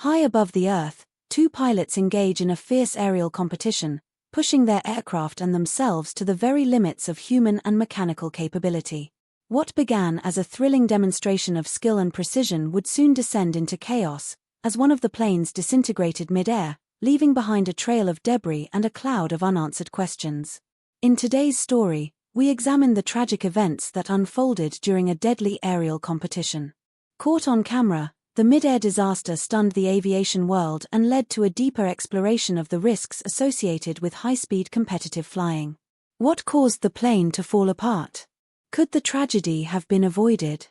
High above the Earth, two pilots engage in a fierce aerial competition, pushing their aircraft and themselves to the very limits of human and mechanical capability. What began as a thrilling demonstration of skill and precision would soon descend into chaos, as one of the planes disintegrated mid-air, leaving behind a trail of debris and a cloud of unanswered questions. In today's story, we examine the tragic events that unfolded during a deadly aerial competition. Caught on camera, the mid-air disaster stunned the aviation world and led to a deeper exploration of the risks associated with high-speed competitive flying. What caused the plane to fall apart? Could the tragedy have been avoided?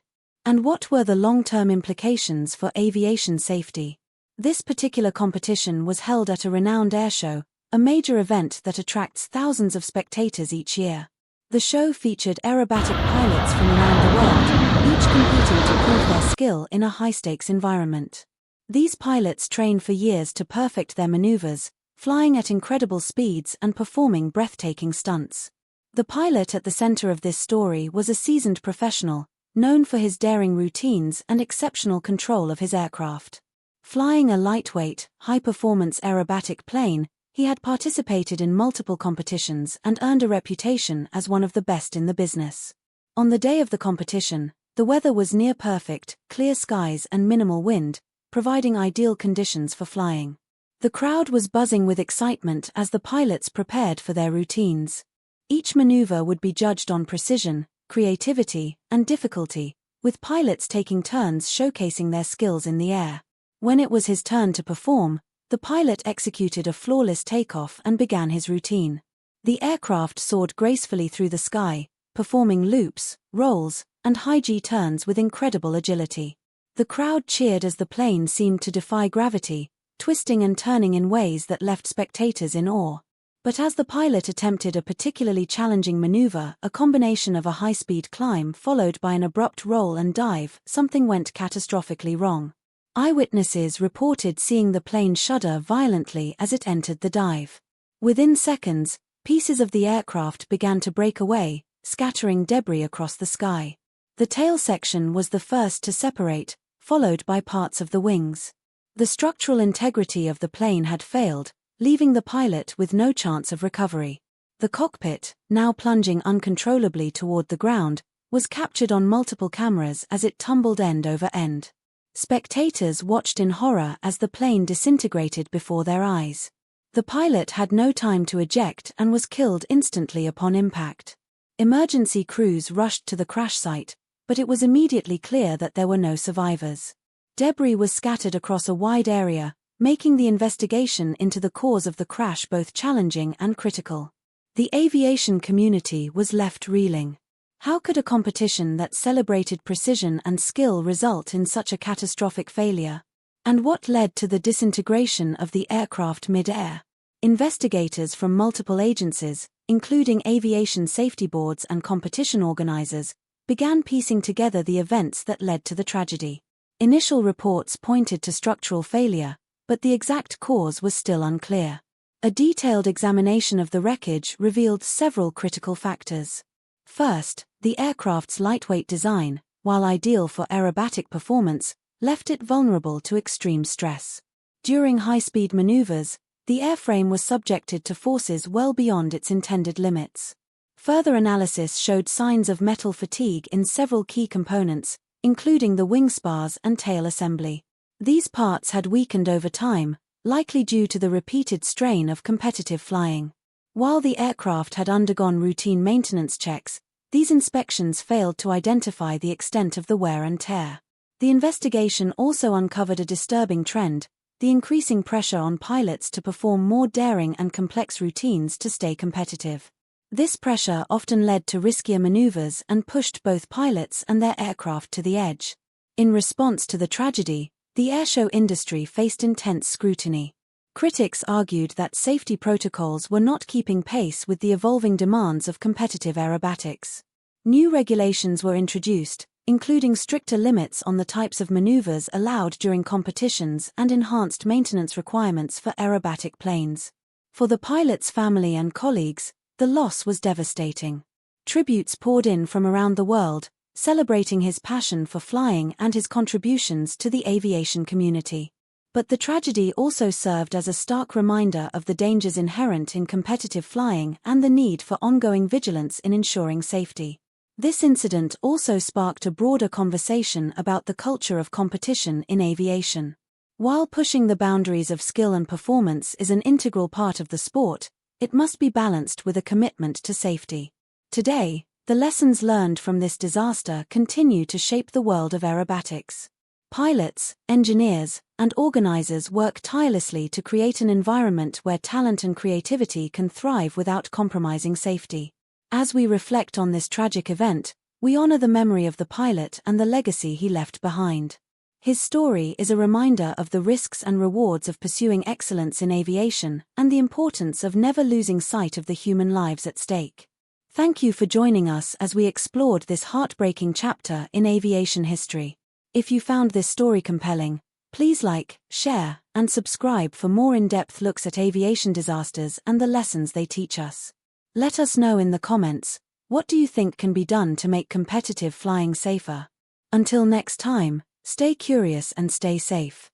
And what were the long-term implications for aviation safety? This particular competition was held at a renowned airshow, a major event that attracts thousands of spectators each year. The show featured aerobatic pilots from around the world, each competing to prove their skill in a high-stakes environment. These pilots trained for years to perfect their maneuvers, flying at incredible speeds and performing breathtaking stunts. The pilot at the center of this story was a seasoned professional, known for his daring routines and exceptional control of his aircraft. Flying a lightweight, high-performance aerobatic plane, he had participated in multiple competitions and earned a reputation as one of the best in the business. On the day of the competition, the weather was near perfect, clear skies and minimal wind, providing ideal conditions for flying. The crowd was buzzing with excitement as the pilots prepared for their routines. Each maneuver would be judged on precision, creativity, and difficulty, with pilots taking turns showcasing their skills in the air. When it was his turn to perform, the pilot executed a flawless takeoff and began his routine. The aircraft soared gracefully through the sky, performing loops, rolls, and high-G turns with incredible agility. The crowd cheered as the plane seemed to defy gravity, twisting and turning in ways that left spectators in awe. But as the pilot attempted a particularly challenging maneuver, a combination of a high-speed climb followed by an abrupt roll and dive, something went catastrophically wrong. Eyewitnesses reported seeing the plane shudder violently as it entered the dive. Within seconds, pieces of the aircraft began to break away, scattering debris across the sky. The tail section was the first to separate, followed by parts of the wings. The structural integrity of the plane had failed, leaving the pilot with no chance of recovery. The cockpit, now plunging uncontrollably toward the ground, was captured on multiple cameras as it tumbled end over end. Spectators watched in horror as the plane disintegrated before their eyes. The pilot had no time to eject and was killed instantly upon impact. Emergency crews rushed to the crash site, but it was immediately clear that there were no survivors. Debris was scattered across a wide area, making the investigation into the cause of the crash both challenging and critical. The aviation community was left reeling. How could a competition that celebrated precision and skill result in such a catastrophic failure? And what led to the disintegration of the aircraft mid-air? Investigators from multiple agencies, including aviation safety boards and competition organizers, began piecing together the events that led to the tragedy. Initial reports pointed to structural failure, but the exact cause was still unclear. A detailed examination of the wreckage revealed several critical factors. First, the aircraft's lightweight design, while ideal for aerobatic performance, left it vulnerable to extreme stress. During high-speed maneuvers, the airframe was subjected to forces well beyond its intended limits. Further analysis showed signs of metal fatigue in several key components, including the wing spars and tail assembly. These parts had weakened over time, likely due to the repeated strain of competitive flying. While the aircraft had undergone routine maintenance checks, these inspections failed to identify the extent of the wear and tear. The investigation also uncovered a disturbing trend: the increasing pressure on pilots to perform more daring and complex routines to stay competitive. This pressure often led to riskier maneuvers and pushed both pilots and their aircraft to the edge. In response to the tragedy, the airshow industry faced intense scrutiny. Critics argued that safety protocols were not keeping pace with the evolving demands of competitive aerobatics. New regulations were introduced, including stricter limits on the types of maneuvers allowed during competitions and enhanced maintenance requirements for aerobatic planes. For the pilot's family and colleagues, the loss was devastating. Tributes poured in from around the world, celebrating his passion for flying and his contributions to the aviation community. But the tragedy also served as a stark reminder of the dangers inherent in competitive flying and the need for ongoing vigilance in ensuring safety. This incident also sparked a broader conversation about the culture of competition in aviation. While pushing the boundaries of skill and performance is an integral part of the sport, it must be balanced with a commitment to safety. Today, the lessons learned from this disaster continue to shape the world of aerobatics. Pilots, engineers, and organizers work tirelessly to create an environment where talent and creativity can thrive without compromising safety. As we reflect on this tragic event, we honor the memory of the pilot and the legacy he left behind. His story is a reminder of the risks and rewards of pursuing excellence in aviation and the importance of never losing sight of the human lives at stake. Thank you for joining us as we explored this heartbreaking chapter in aviation history. If you found this story compelling, please like, share, and subscribe for more in-depth looks at aviation disasters and the lessons they teach us. Let us know in the comments, what do you think can be done to make competitive flying safer? Until next time, stay curious and stay safe.